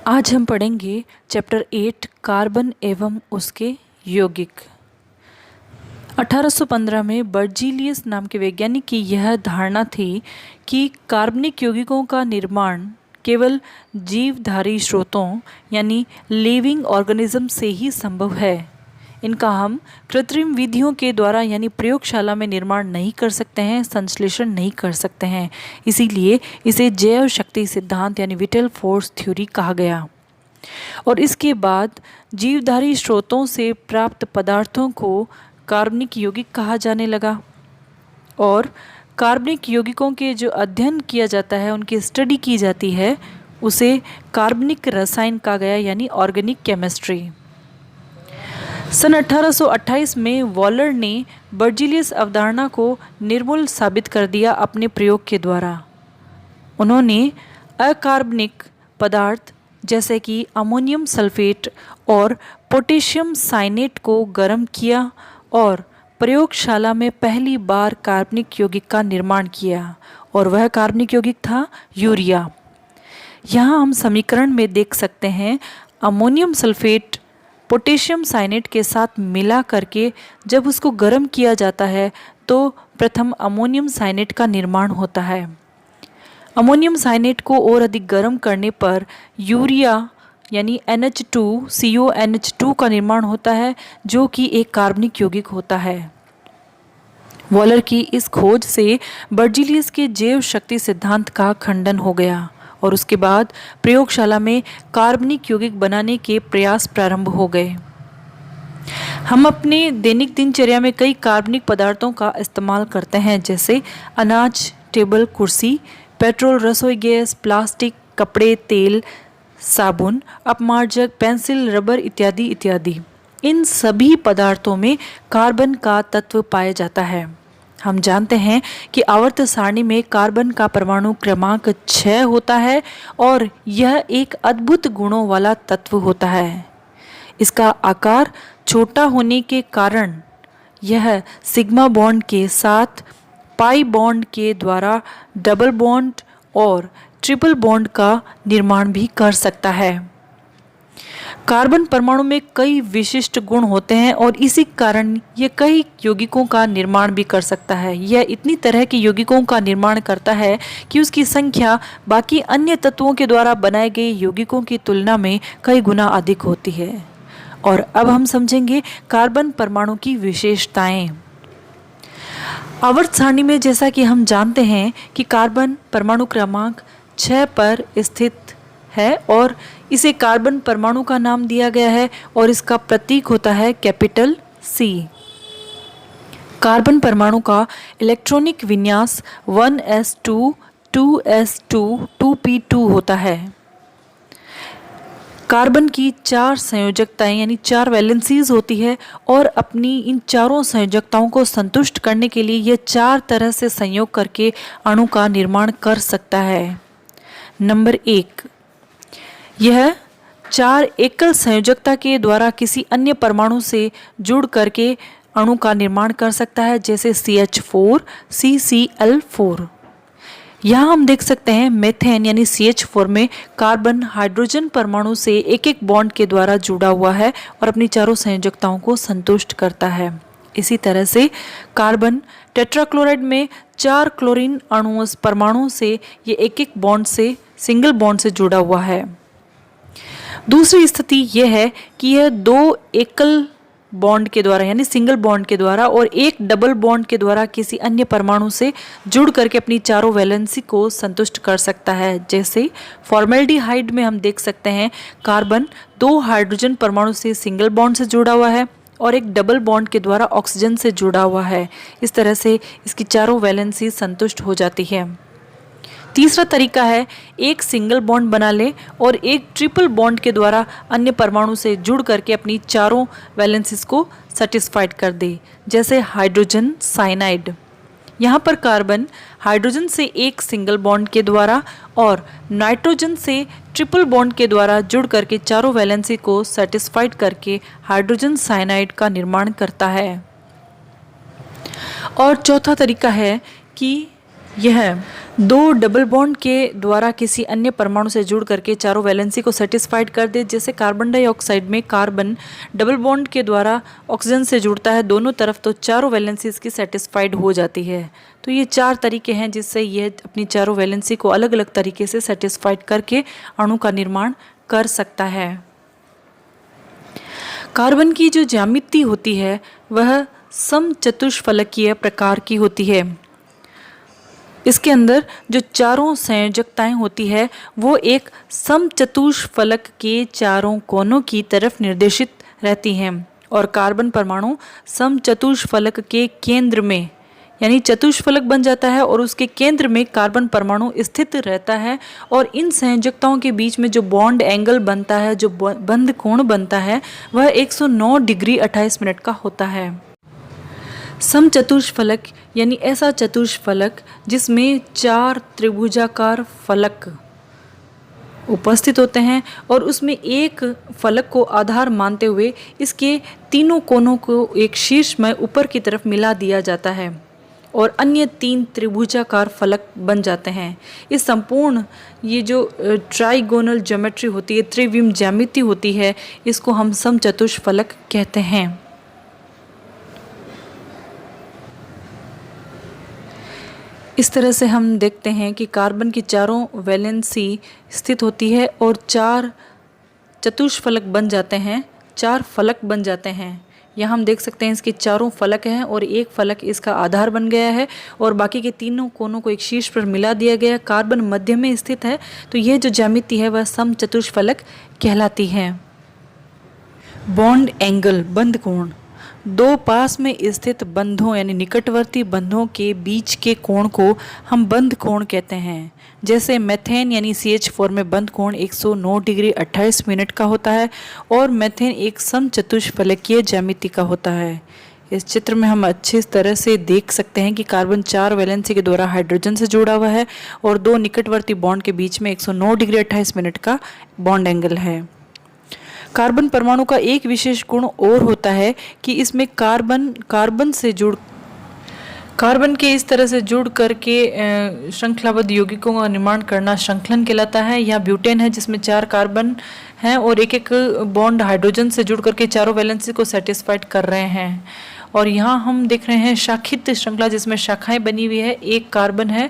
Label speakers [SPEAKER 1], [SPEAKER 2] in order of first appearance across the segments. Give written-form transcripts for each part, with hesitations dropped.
[SPEAKER 1] आज हम पढ़ेंगे चैप्टर 8 कार्बन एवं उसके यौगिक। 1815 में बर्जीलियस नाम के वैज्ञानिक की यह धारणा थी कि कार्बनिक यौगिकों का निर्माण केवल जीवधारी स्रोतों यानी लिविंग ऑर्गेनिज्म से ही संभव है। इनका हम कृत्रिम विधियों के द्वारा यानी प्रयोगशाला में निर्माण नहीं कर सकते हैं, संश्लेषण नहीं कर सकते हैं। इसीलिए इसे जैव शक्ति सिद्धांत यानी विटल फोर्स थ्योरी कहा गया। और इसके बाद जीवधारी स्रोतों से प्राप्त पदार्थों को कार्बनिक यौगिक कहा जाने लगा। और कार्बनिक यौगिकों के जो अध्ययन किया जाता है, उनकी स्टडी की जाती है, उसे कार्बनिक रसायन कहा गया यानी ऑर्गेनिक केमिस्ट्री। सन 1828 में वॉलर ने बर्जीलियस अवधारणा को निर्मूल साबित कर दिया अपने प्रयोग के द्वारा। उन्होंने अकार्बनिक पदार्थ जैसे कि अमोनियम सल्फेट और पोटेशियम साइनेट को गर्म किया और प्रयोगशाला में पहली बार कार्बनिक यौगिक का निर्माण किया, और वह कार्बनिक यौगिक था यूरिया। यहाँ हम समीकरण में देख सकते हैं अमोनियम सल्फेट पोटेशियम साइनेट के साथ मिला करके जब उसको गर्म किया जाता है तो प्रथम अमोनियम साइनेट का निर्माण होता है। अमोनियम साइनेट को और अधिक गर्म करने पर यूरिया यानी NH2CONH2 का निर्माण होता है, जो कि एक कार्बनिक यौगिक होता है। वॉलर की इस खोज से बर्जीलियस के जैव शक्ति सिद्धांत का खंडन हो गया और उसके बाद प्रयोगशाला में कार्बनिक यौगिक बनाने के प्रयास प्रारंभ हो गए। हम अपने दैनिक दिनचर्या में कई कार्बनिक पदार्थों का इस्तेमाल करते हैं, जैसे अनाज, टेबल कुर्सी, पेट्रोल, रसोई गैस, प्लास्टिक, कपड़े, तेल, साबुन, अपमार्जक, पेंसिल, रबर इत्यादि इत्यादि। इन सभी पदार्थों में कार्बन का तत्व पाया जाता है। हम जानते हैं कि आवर्त सारणी में कार्बन का परमाणु क्रमांक 6 होता है और यह एक अद्भुत गुणों वाला तत्व होता है। इसका आकार छोटा होने के कारण यह सिग्मा बॉन्ड के साथ पाई बॉन्ड के द्वारा डबल बॉन्ड और ट्रिपल बॉन्ड का निर्माण भी कर सकता है। कार्बन परमाणु में कई विशिष्ट गुण होते हैं और इसी कारण यह कई यौगिकों का निर्माण भी कर सकता है। यह इतनी तरह के यौगिकों का निर्माण करता है कि उसकी संख्या बाकी अन्य तत्वों के द्वारा बनाए गए यौगिकों की तुलना में कई गुना अधिक होती है। और अब हम समझेंगे कार्बन परमाणु की विशेषताएं। आवर्त सारणी में जैसा कि हम जानते हैं कि कार्बन परमाणु क्रमांक 6 पर स्थित है और इसे कार्बन परमाणु का नाम दिया गया है और इसका प्रतीक होता है कैपिटल C। कार्बन परमाणु का इलेक्ट्रॉनिक विन्यास 1s2 2s2 2p2 होता है। कार्बन की 4 संयोजकताएं यानी 4 वैलेंसीज होती है और अपनी इन चारों संयोजकताओं को संतुष्ट करने के लिए यह 4 तरह से संयोग करके अणु का निर्माण कर सकता है। नंबर 1, यह 4 एकल संयोजकता के द्वारा किसी अन्य परमाणु से जुड़ करके अणु का निर्माण कर सकता है, जैसे CH4 CCl4। यहाँ हम देख सकते हैं मेथेन यानी CH4 में कार्बन हाइड्रोजन परमाणु से एक एक बॉन्ड के द्वारा जुड़ा हुआ है और अपनी चारों संयोजकताओं को संतुष्ट करता है। इसी तरह से कार्बन टेट्राक्लोराइड में 4 क्लोरीन अणु परमाणु से ये एक एक बॉन्ड से सिंगल बॉन्ड से जुड़ा हुआ है। दूसरी स्थिति यह है कि यह 2 एकल बॉन्ड के द्वारा यानी सिंगल बॉन्ड के द्वारा और एक डबल बॉन्ड के द्वारा किसी अन्य परमाणु से जुड़ करके अपनी चारों वैलेंसी को संतुष्ट कर सकता है। जैसे फॉर्मेल्डिहाइड में हम देख सकते हैं कार्बन 2 हाइड्रोजन परमाणु से सिंगल बॉन्ड से जुड़ा हुआ है और एक डबल बॉन्ड के द्वारा ऑक्सीजन से जुड़ा हुआ है। इस तरह से इसकी चारों वैलेंसी संतुष्ट हो जाती है। तीसरा तरीका है एक सिंगल बॉन्ड बना ले और एक ट्रिपल बॉन्ड के द्वारा अन्य परमाणु से जुड़ करके अपनी चारों वैलेंसीज को सेटिस्फाइड कर दे, जैसे हाइड्रोजन साइनाइड। यहाँ पर कार्बन हाइड्रोजन से एक सिंगल बॉन्ड के द्वारा और नाइट्रोजन से ट्रिपल बॉन्ड के द्वारा जुड़ करके चारों वैलेंसी को सेटिस्फाइड करके हाइड्रोजन साइनाइड का निर्माण करता है। और चौथा तरीका है कि यह दो डबल बॉन्ड के द्वारा किसी अन्य परमाणु से जुड़ करके चारों वैलेंसी को सेटिस्फाइड कर दे। जैसे कार्बन डाइऑक्साइड में कार्बन डबल बॉन्ड के द्वारा ऑक्सीजन से जुड़ता है दोनों तरफ, तो चारों वैलेंसी इसकी सेटिस्फाइड हो जाती है। तो ये 4 तरीके हैं जिससे यह अपनी चारों वैलेंसी को अलग अलग तरीके से सेटिस्फाइड करके अणु का निर्माण कर सकता है। कार्बन की जो ज्यामिति होती है वह समचतुष्फलकीय प्रकार की होती है। इसके अंदर जो चारों संयोजकताएं होती है वो एक समचतुष्फलक के चारों कोनों की तरफ निर्देशित रहती हैं और कार्बन परमाणु समचतुष्फलक के केंद्र में यानी चतुष्फलक बन जाता है और उसके केंद्र में कार्बन परमाणु स्थित रहता है। और इन संयोजकताओं के बीच में जो बॉन्ड एंगल बनता है, जो बंध कोण बनता है, वह 109 डिग्री 28 मिनट का होता है। समचतुष्फलक यानी ऐसा चतुष्फलक जिसमें 4 त्रिभुजाकार फलक उपस्थित होते हैं और उसमें एक फलक को आधार मानते हुए इसके तीनों कोनों को एक शीर्ष में ऊपर की तरफ मिला दिया जाता है और अन्य 3 त्रिभुजाकार फलक बन जाते हैं। इस संपूर्ण ये जो ट्राइगोनल ज्योमेट्री होती है, त्रिविम ज्यामिति होती है, इसको हम समचतुष्फलक कहते हैं। इस तरह से हम देखते हैं कि कार्बन की चारों वैलेंसी स्थित होती है और 4 चतुष्फलक बन जाते हैं, 4 फलक बन जाते हैं। यहाँ हम देख सकते हैं इसके चारों फलक हैं और एक फलक इसका आधार बन गया है और बाकी के तीनों कोनों को एक शीर्ष पर मिला दिया गया। कार्बन मध्य में स्थित है, तो यह जो ज्यामिति है वह समचतुष्फलक कहलाती है। बॉन्ड एंगल, बंध कोण, 2 पास में स्थित बंधों यानी निकटवर्ती बंधों के बीच के कोण को हम बंध कोण कहते हैं। जैसे मेथेन यानी CH4 में बंध कोण 109 डिग्री 28 मिनट का होता है और मेथेन एक समचतुष्फलकीय ज्यामिति का होता है। इस चित्र में हम अच्छी तरह से देख सकते हैं कि कार्बन 4 वैलेंसी के द्वारा हाइड्रोजन से जुड़ा हुआ है और 2 निकटवर्ती बॉन्ड के बीच में 109 डिग्री 28 मिनट का बॉन्ड एंगल है। कार्बन परमाणु का एक विशेष गुण और होता है कि इसमें कार्बन के इस तरह से जुड़ करके श्रृंखलाबद्ध यौगिकों का निर्माण करना श्रृंखलन कहलाता है। यहाँ ब्यूटेन है जिसमें 4 कार्बन हैं और एक एक बॉन्ड हाइड्रोजन से जुड़ करके चारों वैलेंसी को सेटिस्फाइड कर रहे हैं। और यहाँ हम देख रहे हैं शाखित श्रृंखला जिसमें शाखाएं बनी हुई है। एक कार्बन है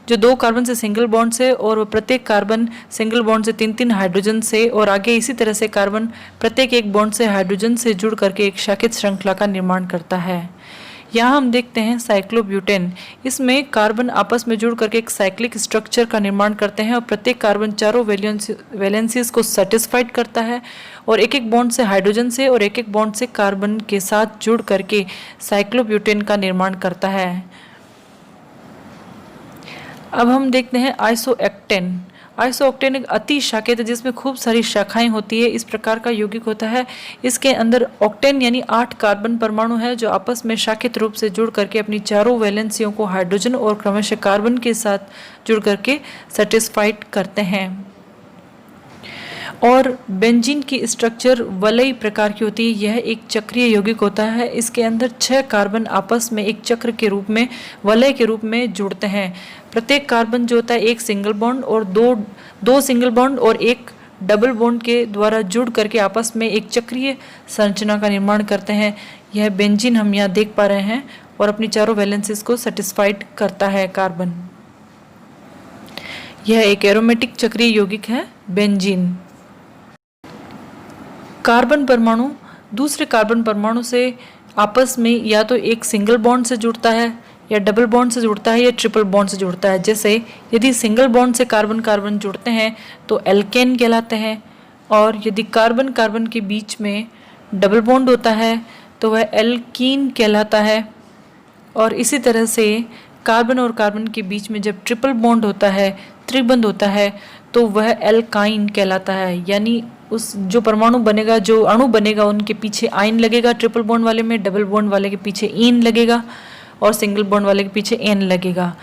[SPEAKER 1] जो 2 कार्बन से सिंगल बॉन्ड से और प्रत्येक कार्बन सिंगल बॉन्ड से 3-3 हाइड्रोजन से और आगे इसी तरह से कार्बन प्रत्येक एक बॉन्ड से हाइड्रोजन से जुड़ करके एक शाखित श्रृंखला का निर्माण करता है। यहाँ हम देखते हैं साइक्लोब्यूटेन, इसमें कार्बन आपस में जुड़ करके एक साइक्लिक स्ट्रक्चर का निर्माण करते हैं और प्रत्येक कार्बन चारों वैलेंसीज को सेटिस्फाइड करता है और एक एक बॉन्ड से हाइड्रोजन से और एक एक बॉन्ड से कार्बन के साथ जुड़ करके साइक्लोब्यूटेन का निर्माण करता है। अब हम देखते हैं आइसोएक्टेन। आइसोएक्टेन एक अति शाखित है जिसमें खूब सारी शाखाएं होती है। इस प्रकार का यौगिक होता है। इसके अंदर ऑक्टेन यानी 8 कार्बन परमाणु है जो आपस में शाखित रूप से जुड़ करके अपनी चारों वैलेंसियों को हाइड्रोजन और क्रमशः कार्बन के साथ जुड़ करके सेटिस्फाइड करते हैं। और बेंजीन की स्ट्रक्चर वलयी प्रकार की होती है। यह एक चक्रीय यौगिक होता है। इसके अंदर 6 कार्बन आपस में एक चक्र के रूप में वलय के रूप में जुड़ते हैं। प्रत्येक कार्बन जो होता है एक सिंगल बॉन्ड और दो सिंगल बॉन्ड और एक डबल बॉन्ड के द्वारा जुड़ करके आपस में एक चक्रीय संरचना का निर्माण करते हैं। यह बेंजीन हम यहाँ देख पा रहे हैं और अपनी चारों वैलेंसीज को सेटिस्फाइड करता है कार्बन। यह एक एरोमेटिक चक्रीय यौगिक है बेंजीन। कार्बन परमाणु दूसरे कार्बन परमाणु से आपस में या तो एक सिंगल बॉन्ड से जुड़ता है या डबल बॉन्ड से जुड़ता है या ट्रिपल बॉन्ड से जुड़ता है। जैसे यदि सिंगल बॉन्ड से कार्बन कार्बन जुड़ते हैं तो एल्केन कहलाते हैं और यदि कार्बन कार्बन के बीच में डबल बॉन्ड होता है तो वह एल्कीन कहलाता है। और इसी तरह से कार्बन और कार्बन के बीच में जब ट्रिपल बॉन्ड होता है, त्रिबंध होता है, तो वह एल्काइन कहलाता है। यानी उस जो परमाणु बनेगा, जो अणु बनेगा, उनके पीछे आयन लगेगा ट्रिपल बॉन्ड वाले में, डबल बॉन्ड वाले के पीछे ईन लगेगा और सिंगल बॉन्ड वाले के पीछे एन लगेगा।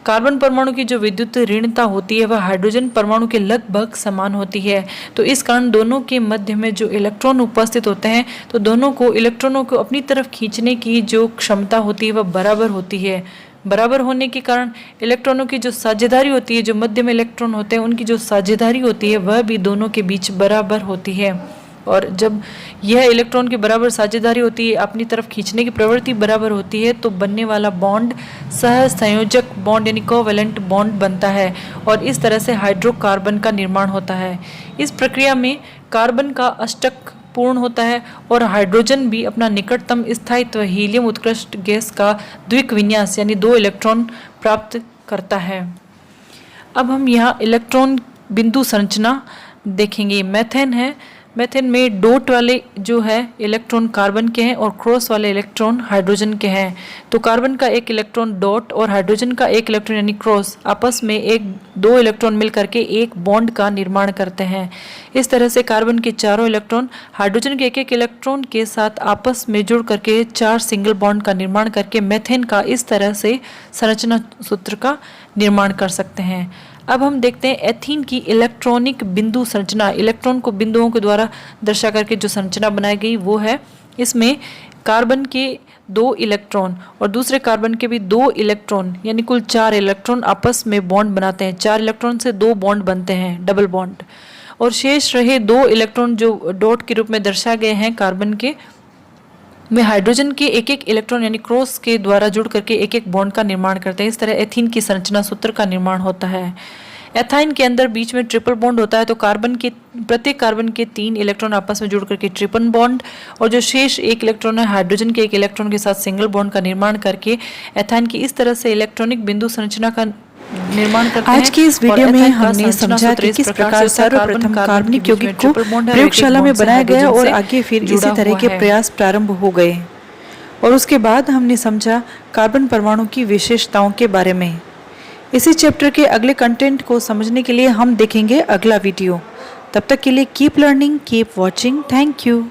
[SPEAKER 1] कार्बन परमाणु की जो विद्युत ऋणता होती है वह हाइड्रोजन परमाणु के लगभग समान होती है। तो इस कारण दोनों के मध्य में जो इलेक्ट्रॉन उपस्थित होते हैं तो दोनों को इलेक्ट्रॉनों को अपनी तरफ खींचने की जो क्षमता होती है वह बराबर होती है। बराबर होने के कारण इलेक्ट्रॉनों की जो साझेदारी होती है, जो मध्य में इलेक्ट्रॉन होते हैं उनकी जो साझेदारी होती है वह भी दोनों के बीच बराबर होती है। और जब यह इलेक्ट्रॉन की बराबर साझेदारी होती है, अपनी तरफ खींचने की प्रवृत्ति बराबर होती है, तो बनने वाला बॉन्ड सहसंयोजक बॉन्ड यानी कोवैलेंट बॉन्ड बनता है और इस तरह से हाइड्रोकार्बन का निर्माण होता है। इस प्रक्रिया में कार्बन का अष्टक पूर्ण होता है और हाइड्रोजन भी अपना निकटतम स्थायित्व हीलियम उत्कृष्ट गैस का द्विक विन्यास यानी 2 इलेक्ट्रॉन प्राप्त करता है। अब हम यहाँ इलेक्ट्रॉन बिंदु संरचना देखेंगे। मेथेन है, मेथेन में डॉट वाले जो है इलेक्ट्रॉन कार्बन के हैं और क्रॉस वाले इलेक्ट्रॉन हाइड्रोजन के हैं। तो कार्बन का एक इलेक्ट्रॉन डॉट और हाइड्रोजन का एक इलेक्ट्रॉन यानी क्रॉस आपस में 2 इलेक्ट्रॉन मिलकर के एक बॉन्ड का निर्माण करते हैं। इस तरह से कार्बन के चारों इलेक्ट्रॉन हाइड्रोजन के एक इलेक्ट्रॉन के साथ आपस में जुड़ करके 4 सिंगल बॉन्ड का निर्माण करके मेथेन का इस तरह से संरचना सूत्र का निर्माण कर सकते हैं। अब हम देखते हैं एथीन की इलेक्ट्रॉनिक बिंदु संरचना। इलेक्ट्रॉन को बिंदुओं के द्वारा दर्शा करके जो संरचना बनाई गई वो है, इसमें कार्बन के 2 इलेक्ट्रॉन और दूसरे कार्बन के भी 2 इलेक्ट्रॉन यानी कुल 4 इलेक्ट्रॉन आपस में बॉन्ड बनाते हैं। 4 इलेक्ट्रॉन से 2 बॉन्ड बनते हैं, डबल बॉन्ड, और शेष रहे 2 इलेक्ट्रॉन जो डॉट के रूप में दर्शा गए हैं कार्बन के में हाइड्रोजन के एक एक इलेक्ट्रॉन यानी क्रॉस के द्वारा जुड़ करके एक एक बॉन्ड का निर्माण करते हैं। इस तरह एथीन की संरचना सूत्र का निर्माण होता है। एथाइन के अंदर बीच में ट्रिपल बॉन्ड होता है, तो प्रत्येक कार्बन के 3 इलेक्ट्रॉन आपस में जुड़ करके ट्रिपल बॉन्ड और जो शेष 1 इलेक्ट्रॉन है हाइड्रोजन के 1 इलेक्ट्रॉन के साथ सिंगल बॉन्ड का निर्माण करके एथाइन की इस तरह से इलेक्ट्रॉनिक बिंदु संरचना का निर्माण करते हैं।
[SPEAKER 2] आज की इस वीडियो में हमने समझा कि किस प्रकार सर्वप्रथम कार्बनिक यौगिक को प्रयोगशाला में बनाया गया और आगे फिर इसी तरह के प्रयास प्रारंभ हो गए, और उसके बाद हमने समझा कार्बन परमाणु की विशेषताओं के बारे में। इसी चैप्टर के अगले कंटेंट को समझने के लिए हम देखेंगे अगला वीडियो। तब तक के लिए keep learning, keep watching. Thank you.